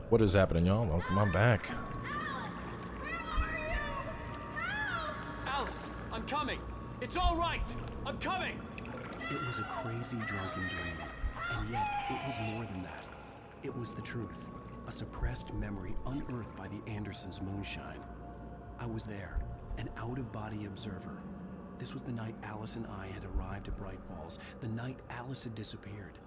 What is happening, y'all? Welcome on back. Alice, I'm coming. It's all right. I'm coming. It was a crazy drunken dream, and yet it was more than that. It was the truth, a suppressed memory unearthed by the Andersons' moonshine. I was there, an out-of-body observer. This was the night Alice and I had arrived at Bright Falls, the night Alice had disappeared.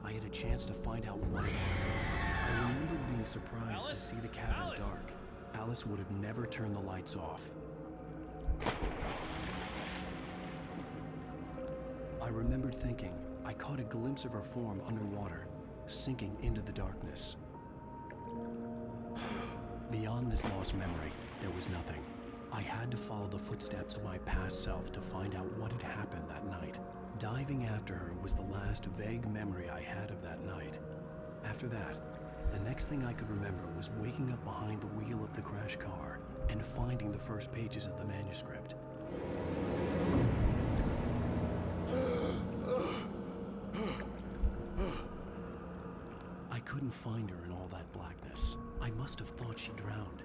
I had a chance to find out what had happened. I remembered being surprised to see the cabin dark. Alice would have never turned the lights off. I remembered thinking I caught a glimpse of her form underwater, sinking into the darkness. Beyond this lost memory, there was nothing. I had to follow the footsteps of my past self to find out what had happened that night. Diving after her was the last vague memory I had of that night. After that, the next thing I could remember was waking up behind the wheel of the crashed car and finding the first pages of the manuscript. I couldn't find her in all that blackness. I must have thought she drowned.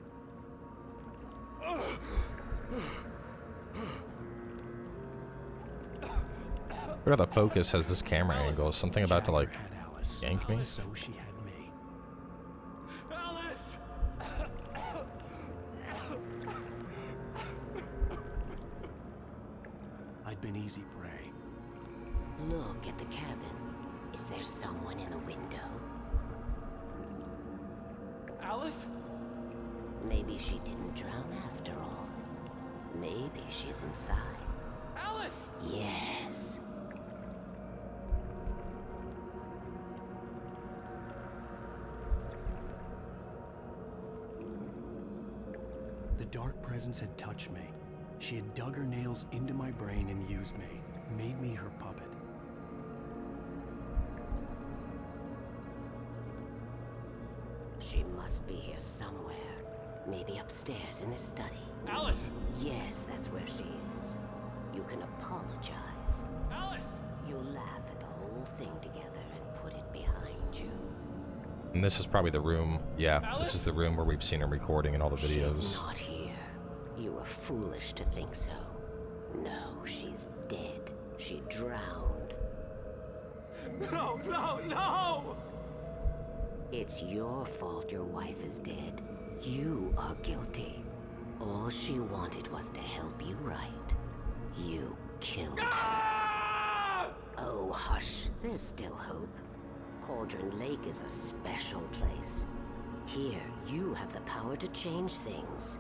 Look at the focus has this camera angle. Is something about to like yank me? So she had me. Alice! I'd been easy prey. Look at the cabin. Is there someone in the window? Alice? Maybe she didn't drown after all. Maybe she's inside. Alice! Yes. The dark presence had touched me. She had dug her nails into my brain and used me, made me her puppet. She must be here somewhere. Maybe upstairs in this study. Alice! Yes, that's where she is. You can apologize. Alice! You'll laugh at the whole thing together and put it behind you. And this is probably the room. Yeah, this is the room where we've seen her recording and all the videos. She's not here. You were foolish to think so. No, she's dead. She drowned. No, no, no! It's your fault your wife is dead. You are guilty. All she wanted was to help you right. You killed her. Oh, hush. There's still hope. Cauldron Lake is a special place. Here, you have the power to change things.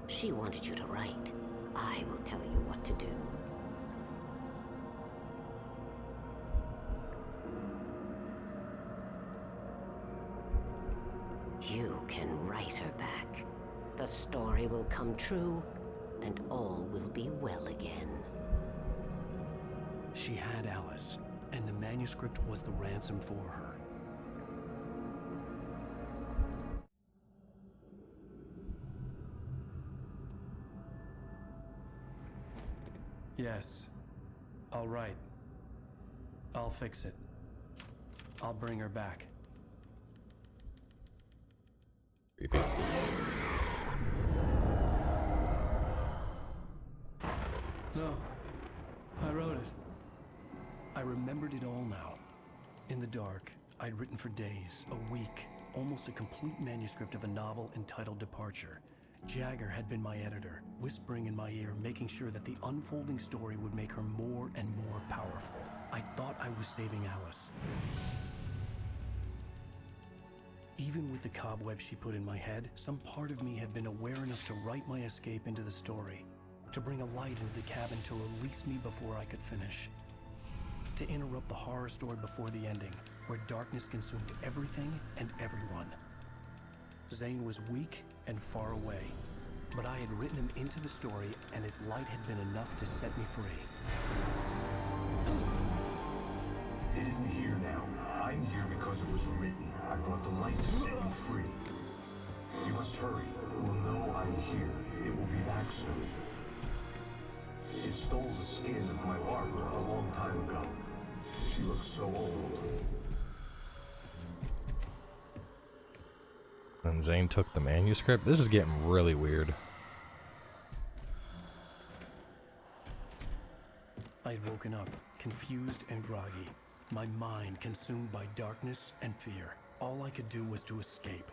She wanted you to write. I will tell you what to do. You can write her back. The story will come true, and all will be well again. She had Alice, and the manuscript was the ransom for her. Yes. All right. I'll fix it. I'll bring her back. Creepy. No. I wrote it. I remembered it all now. In the dark, I'd written for days, a week, almost a complete manuscript of a novel entitled Departure. Jagger had been my editor, whispering in my ear, making sure that the unfolding story would make her more and more powerful. I thought I was saving Alice. Even with the cobwebs she put in my head, some part of me had been aware enough to write my escape into the story, to bring a light into the cabin to release me before I could finish, to interrupt the horror story before the ending, where darkness consumed everything and everyone. Zane was weak and far away, but I had written him into the story, and his light had been enough to set me free. It isn't here now. I'm here because it was written. I brought the light to set you free. You must hurry. It will know I'm here. It will be back soon. It stole the skin of my Barbara a long time ago. She looks so old. And Zane took the manuscript. This is getting really weird. I'd woken up, confused and groggy, my mind consumed by darkness and fear. All I could do was to escape.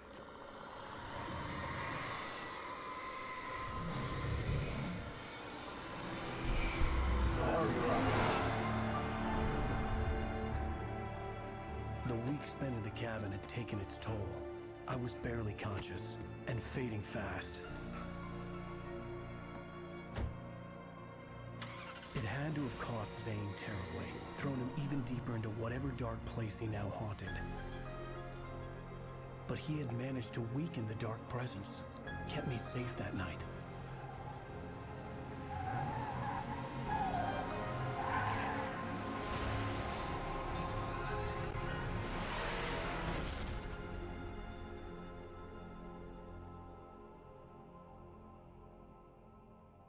The week spent in the cabin had taken its toll. I was barely conscious and fading fast. It had to have cost Zane terribly, thrown him even deeper into whatever dark place he now haunted. But he had managed to weaken the dark presence, kept me safe that night.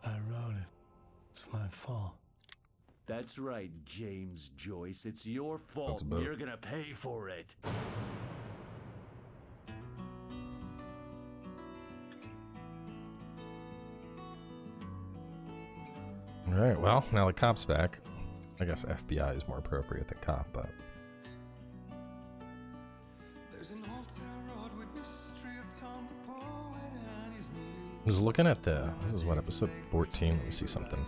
I wrote it. It's my fault. That's right, James Joyce. It's your fault. about- You're gonna pay for it. Alright, well, now the cop's back. I guess FBI is more appropriate than cop, but... I was looking at the... This is what, episode 14? Let me see something.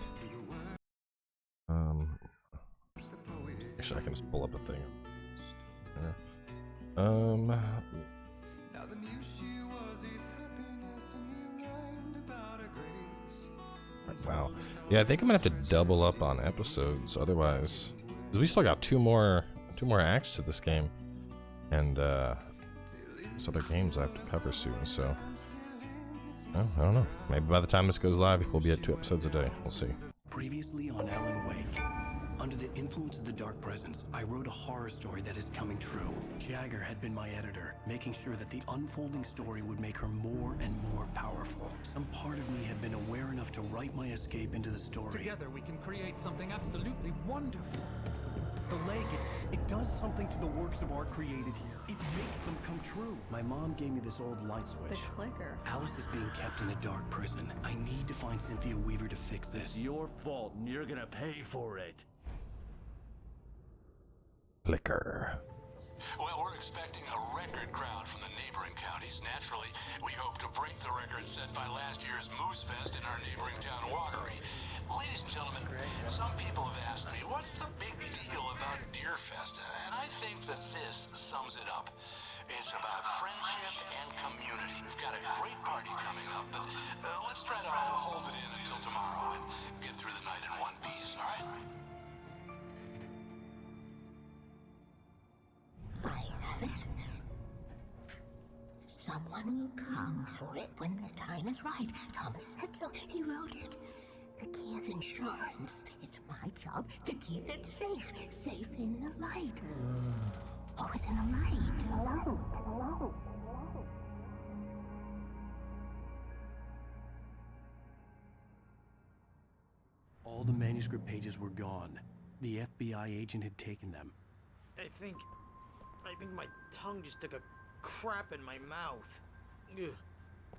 Actually, I can just pull up a thing. There. Wow. Yeah, I think I'm gonna have to double up on episodes, otherwise, because we still got two more acts to this game, and there's other games I have to cover soon. So, well, I don't know. Maybe by the time this goes live, we'll be at 2 episodes a day. We'll see. Previously on Alan Wake. Under the influence of the dark presence, I wrote a horror story that is coming true. Jagger had been my editor, making sure that the unfolding story would make her more and more powerful. Some part of me had been aware enough to write my escape into the story. Together we can create something absolutely wonderful. The lake, it does something to the works of art created here. It makes them come true. My mom gave me this old light switch. The clicker. Alice is being kept in a dark prison. I need to find Cynthia Weaver to fix this. It's your fault, and you're gonna pay for it. Flicker. Well, we're expecting a record crowd from the neighboring counties. Naturally, we hope to break the record set by last year's Moose Fest in our neighboring town, Watery. Ladies and gentlemen, some people have asked me, what's the big deal about Deer Fest? And I think that this sums it up. It's about friendship and community. We've got a great party coming up, but let's try to hold it in until tomorrow and get through the night in one piece, all right? I have it. Someone will come for it when the time is right. Thomas said so. He wrote it. The key is insurance. It's my job to keep it safe. Safe in the light. Always in the light. Hello. All the manuscript pages were gone. The FBI agent had taken them. I think my tongue just took a crap in my mouth. Ugh.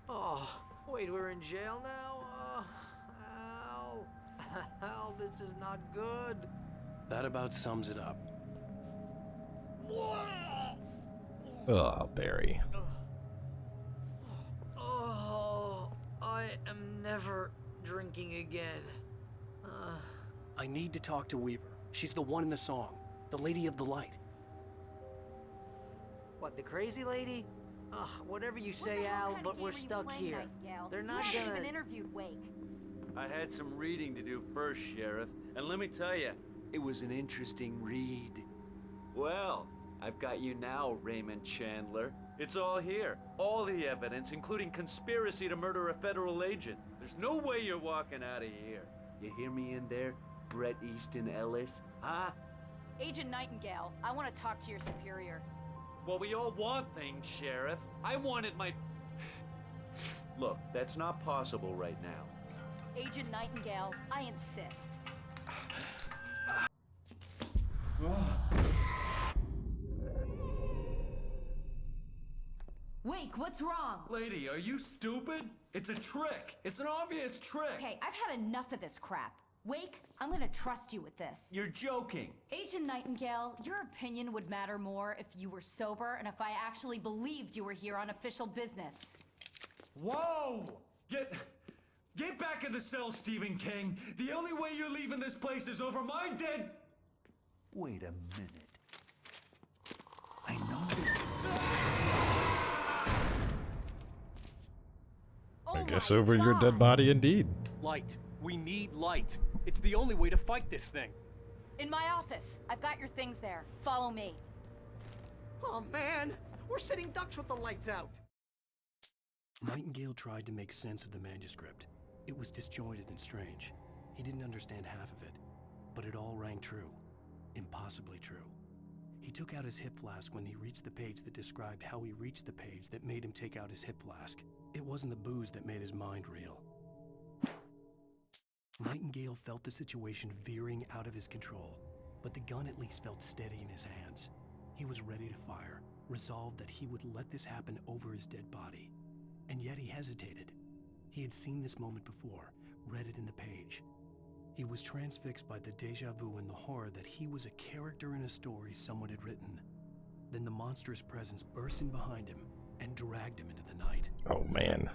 Oh, wait, we're in jail now? Al. Al, this is not good. That about sums it up. Oh, Barry. Oh, I am never drinking again. I need to talk to Weaver. She's the one in the song. The Lady of the Light. What, the crazy lady? Ugh, whatever you say, Al, but we're stuck here. They're not You haven't gonna... even interviewed Wake. I had some reading to do first, Sheriff, and let me tell you, it was an interesting read. Well, I've got you now, Raymond Chandler. It's all here. All the evidence, including conspiracy to murder a federal agent. There's no way you're walking out of here. You hear me in there, Bret Easton Ellis? Huh? Agent Nightingale, I want to talk to your superior. Well, we all want things, Sheriff. I wanted my... Look, that's not possible right now. Agent Nightingale, I insist. Wake, what's wrong? Lady, are you stupid? It's a trick. It's an obvious trick. Okay, I've had enough of this crap. Wake, I'm gonna trust you with this. You're joking. Agent Nightingale, your opinion would matter more if you were sober and if I actually believed you were here on official business. Whoa! Get back in the cell, Stephen King. The only way you're leaving this place is over my dead... Wait a minute. I know this. I guess over your dead body indeed. Light. We need light. It's the only way to fight this thing. In my office. I've got your things there. Follow me. Oh man, we're sitting ducks with the lights out. Nightingale tried to make sense of the manuscript. It was disjointed and strange. He didn't understand half of it, but it all rang true. Impossibly true. He took out his hip flask when he reached the page that described how he reached the page that made him take out his hip flask. It wasn't the booze that made his mind reel. Nightingale felt the situation veering out of his control, but the gun at least felt steady in his hands. He was ready to fire, resolved that he would let this happen over his dead body. And yet he hesitated. He had seen this moment before, read it in the page. He was transfixed by the déjà vu and the horror that he was a character in a story someone had written. Then the monstrous presence burst in behind him and dragged him into the night. Oh man,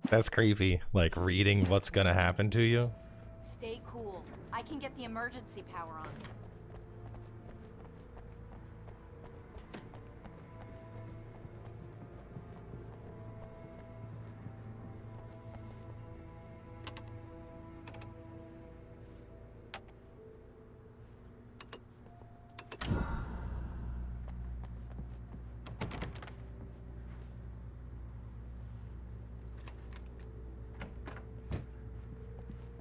that's creepy. Like reading what's gonna happen to you. Stay cool. I can get the emergency power on.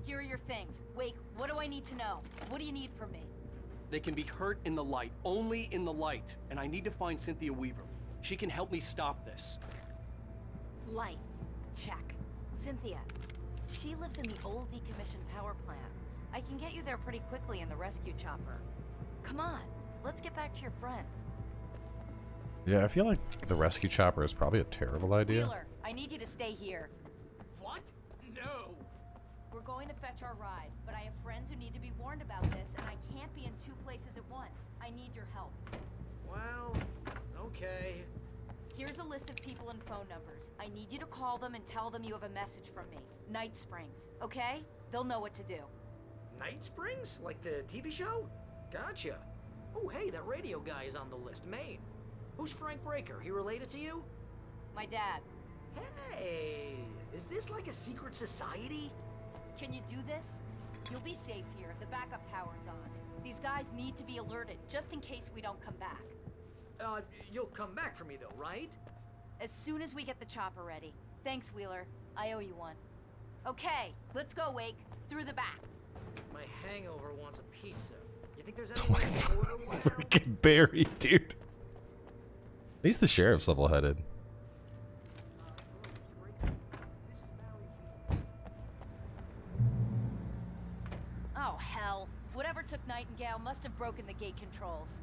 Here are your things. Wake, what do I need to know? What do you need from me? They can be hurt in the light, only in the light. And I need to find Cynthia Weaver. She can help me stop this. Light. Check. Cynthia. She lives in the old decommissioned power plant. I can get you there pretty quickly in the rescue chopper. Come on, let's get back to your friend. Yeah, I feel like the rescue chopper is probably a terrible idea. Wheeler, I need you to stay here. What? No. We're going to fetch our ride, but I have friends who need to be warned about this, and I can't be in two places at once. I need your help. Well, okay. Here's a list of people and phone numbers. I need you to call them and tell them you have a message from me. Night Springs, okay? They'll know what to do. Night Springs? Like the TV show? Gotcha. Oh, hey, that radio guy is on the list. Maine. Who's Frank Breaker? He related to you? My dad. Hey, is this like a secret society? Can you do this? You'll be safe here if the backup power's on. These guys need to be alerted, just in case we don't come back. You'll come back for me though, right? As soon as we get the chopper ready. Thanks, Wheeler. I owe you one. Okay, let's go, Wake. Through the back. My hangover wants a pizza. You think there's any way to order one? Freaking Barry, dude. At least the sheriff's level-headed. Oh, hell. Whatever took Nightingale must have broken the gate controls.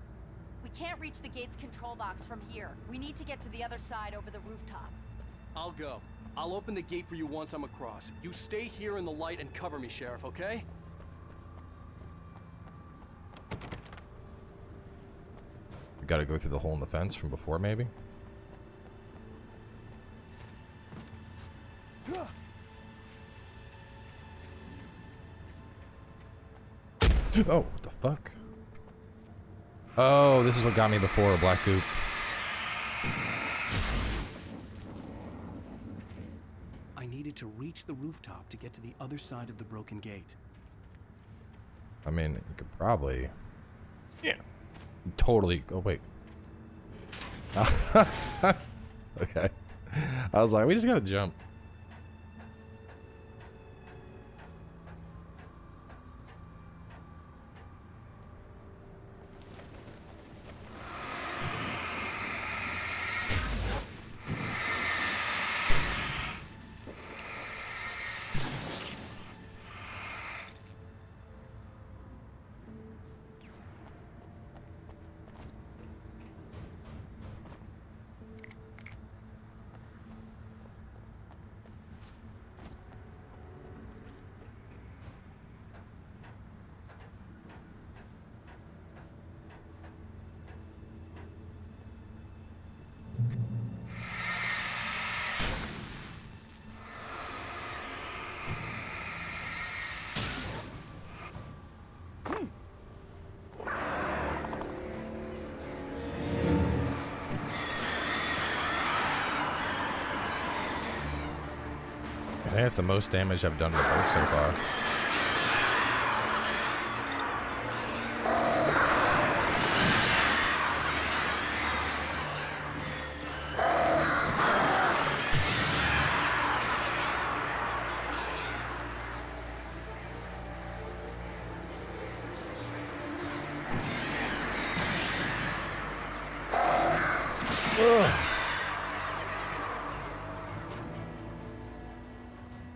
We can't reach the gate's control box from here. We need to get to the other side over the rooftop. I'll go. I'll open the gate for you once I'm across. You stay here in the light and cover me, Sheriff, okay? We gotta go through the hole in the fence from before, maybe? Oh, what the fuck? Oh, this is what got me before, black goop. I needed to reach the rooftop to get to the other side of the broken gate. I mean, you could probably... Yeah. Totally... Oh, wait. Okay. I was like, we just gotta jump. I think that's the most damage I've done to the boat so far.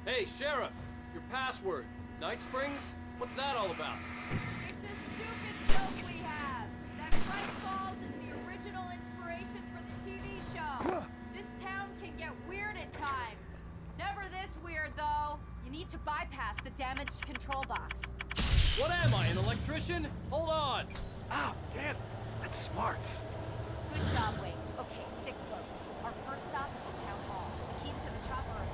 Hey, Sheriff! Your password. Night Springs? What's that all about? It's a stupid joke we have. That Christ Falls is the original inspiration for the TV show. This town can get weird at times. Never this weird, though. You need to bypass the damaged control box. What am I, an electrician? Hold on! Ah, damn. That's smarts. Good job, Wake. Okay, stick close. Our first stop is the town hall. The keys to the chopper are there.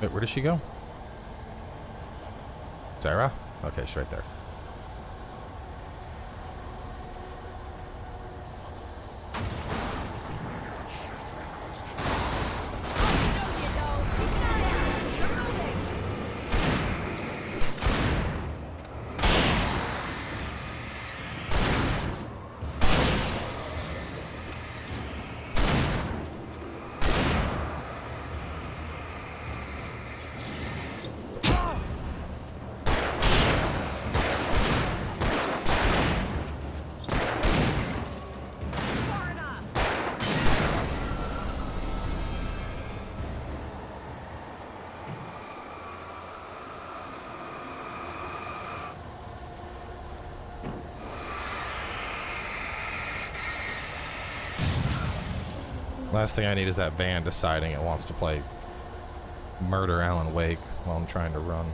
Wait, where did she go? Sarah? Okay, she's right there. Last thing I need is that van deciding it wants to play murder Alan Wake while I'm trying to run.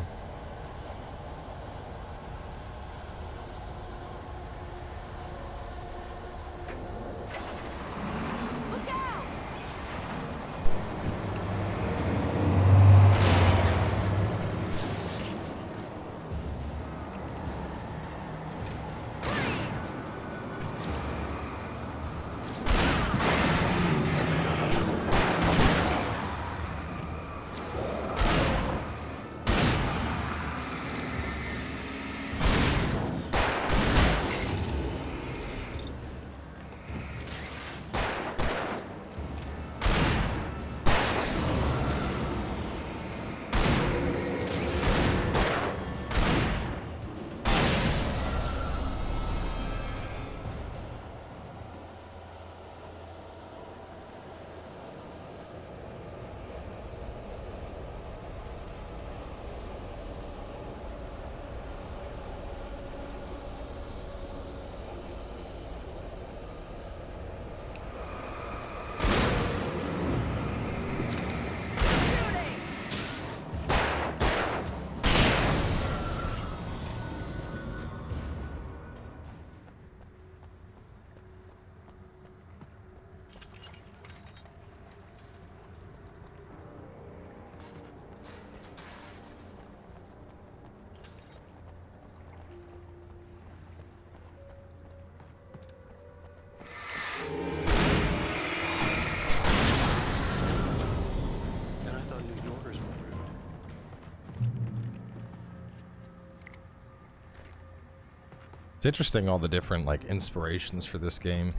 It's interesting all the different like inspirations for this game,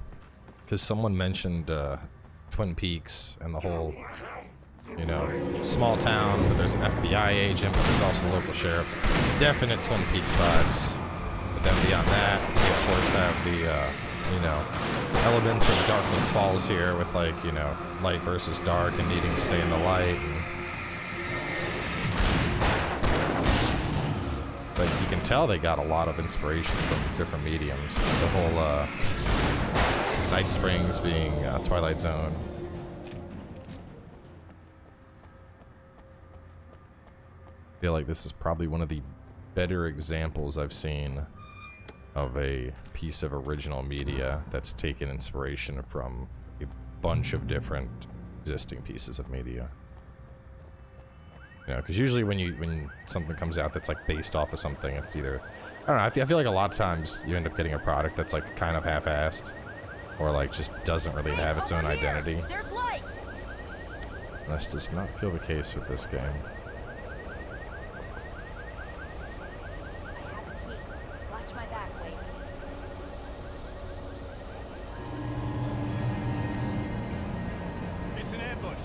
because someone mentioned Twin Peaks and the whole, you know, small town, but there's an FBI agent, but there's also the local sheriff. Definite Twin Peaks vibes. But then beyond that, we of course have the, you know, elements of Darkness Falls here with like, you know, light versus dark and needing to stay in the light. But you can tell they got a lot of inspiration from different mediums. The whole Night Springs being Twilight Zone. I feel like this is probably one of the better examples I've seen of a piece of original media that's taken inspiration from a bunch of different existing pieces of media. You know, because usually when something comes out that's like based off of something, it's either, I don't know, I feel like a lot of times you end up getting a product that's like kind of half-assed. or like just doesn't really have its own identity. There's light. This does not feel the case with this game. I have a key. Watch my back, Wake. It's an ambush.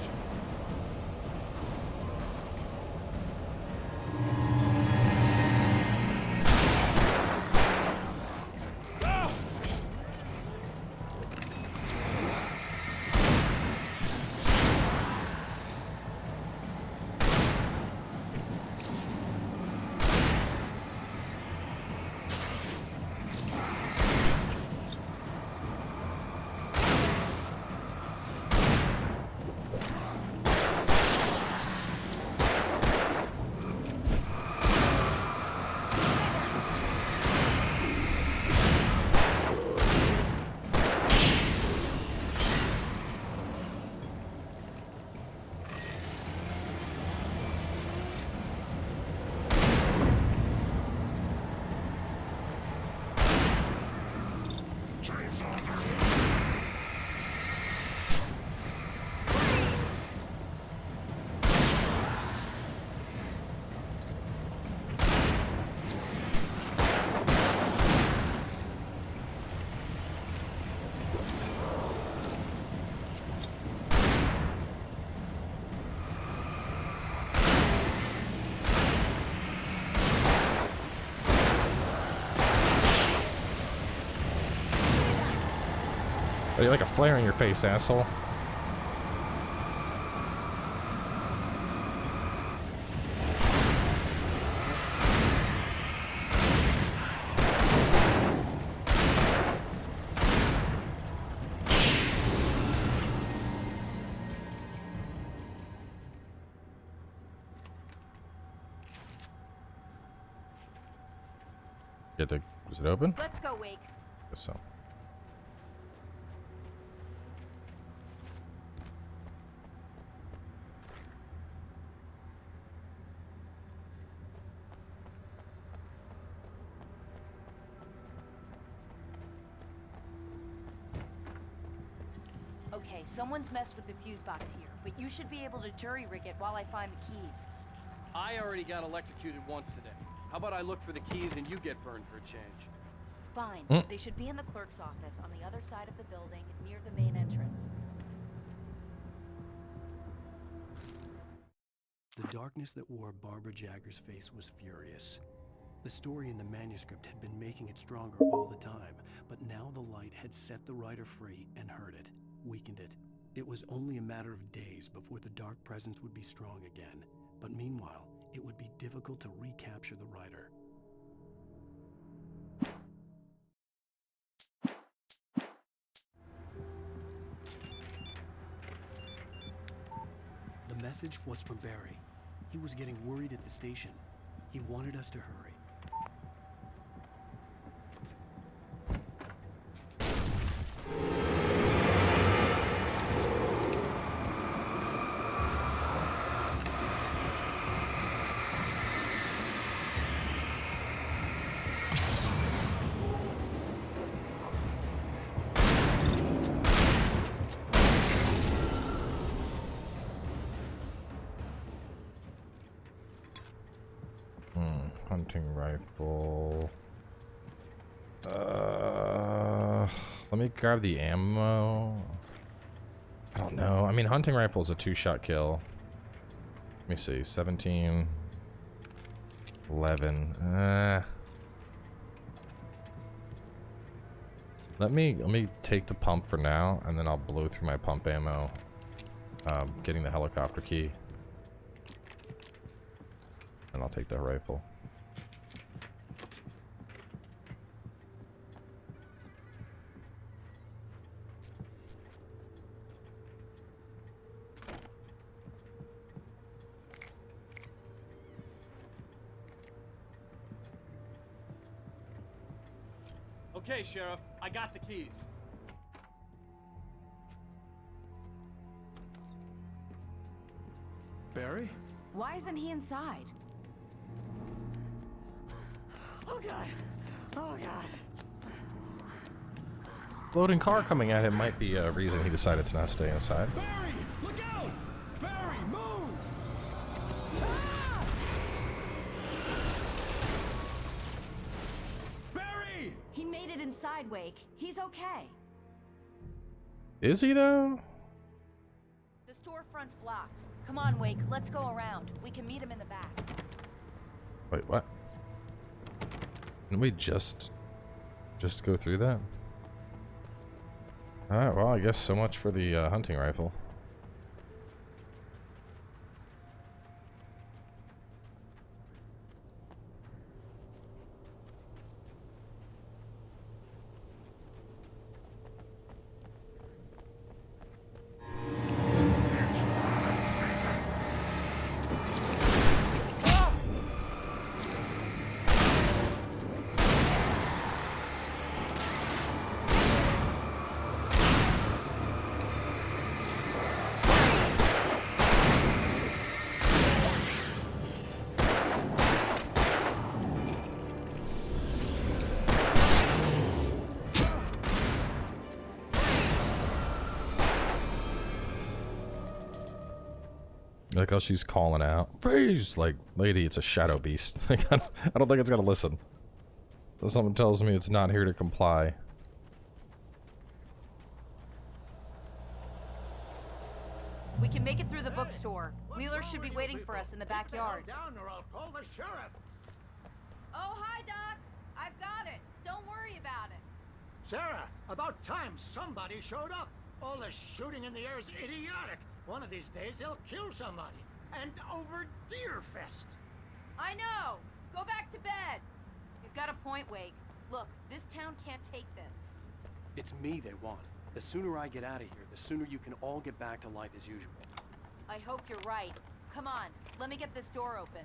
Are you like a flare in your face, asshole? Is it open? Let's go, Wake. Guess so. Okay, someone's messed with the fuse box here, but you should be able to jury-rig it while I find the keys. I already got electrocuted once today. How about I look for the keys and you get burned for a change? Fine. They should be in the clerk's office on the other side of the building, near the main entrance. The darkness that wore Barbara Jagger's face was furious. The story in the manuscript had been making it stronger all the time, but now the light had set the writer free and hurt it, weakened it. It was only a matter of days before the dark presence would be strong again, but meanwhile, it would be difficult to recapture the writer. The message was from Barry. He was getting worried at the station. He wanted us to hurry. Hunting rifle. Let me grab the ammo. I don't know. I mean, hunting rifle is a 2-shot kill. Let me see. 17. 11. Let me take the pump for now, and then I'll blow through my pump ammo. Getting the helicopter key. And I'll take that rifle. Okay, Sheriff, I got the keys. Barry? Why isn't he inside? Oh God! Oh God! Floating car coming at him might be a reason he decided to not stay inside. Barry, look out! Barry, move! Barry! He made it inside, Wake. He's okay. Is he though? The storefront's blocked. Come on, Wake. Let's go around. We can meet him in the back. Wait, what? Didn't we just go through that? Alright, well, I guess so much for the hunting rifle. Like how she's calling out, freeze! Like, lady, it's a shadow beast. Like, I don't think it's gonna listen. Something tells me it's not here to comply. We can make it through the bookstore. Wheeler should be waiting for us in the backyard. Down or I'll call the sheriff. Oh, hi, Doc. I've got it. Don't worry about it. Sarah, about time somebody showed up. All this shooting in the air is idiotic. One of these days they'll kill somebody. And over Deerfest. I know. Go back to bed. He's got a point, Wake. Look, this town can't take this. It's me they want. The sooner I get out of here, the sooner you can all get back to life as usual. I hope you're right. Come on, let me get this door open.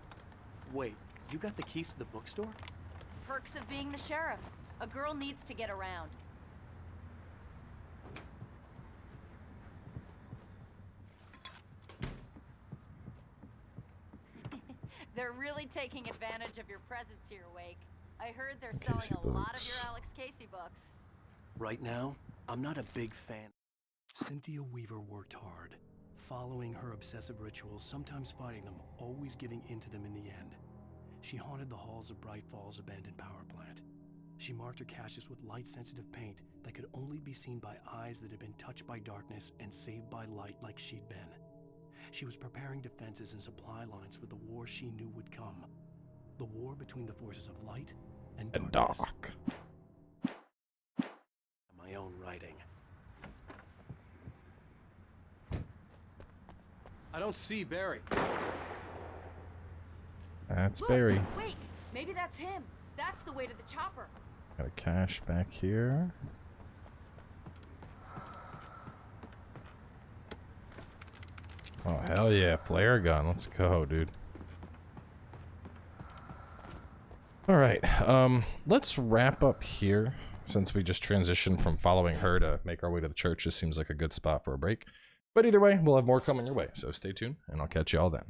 Wait, you got the keys to the bookstore? Perks of being the sheriff. A girl needs to get around. They're really taking advantage of your presence here, Wake. I heard they're selling a lot of your Alex Casey books. Right now, I'm not a big fan. Cynthia Weaver worked hard, following her obsessive rituals, sometimes fighting them, always giving in to them in the end. She haunted the halls of Bright Falls' abandoned power plant. She marked her caches with light-sensitive paint that could only be seen by eyes that had been touched by darkness and saved by light like she'd been. She was preparing defenses and supply lines for the war she knew would come. The war between the forces of light and darkness. My own writing. I don't see Barry. That's Look, Barry. Wake, maybe that's him. That's the way to the chopper. Got a cache back here. Oh, hell yeah. Flare gun. Let's go, dude. Alright, let's wrap up here. Since we just transitioned from following her to make our way to the church, this seems like a good spot for a break. But either way, we'll have more coming your way, so stay tuned, and I'll catch you all then.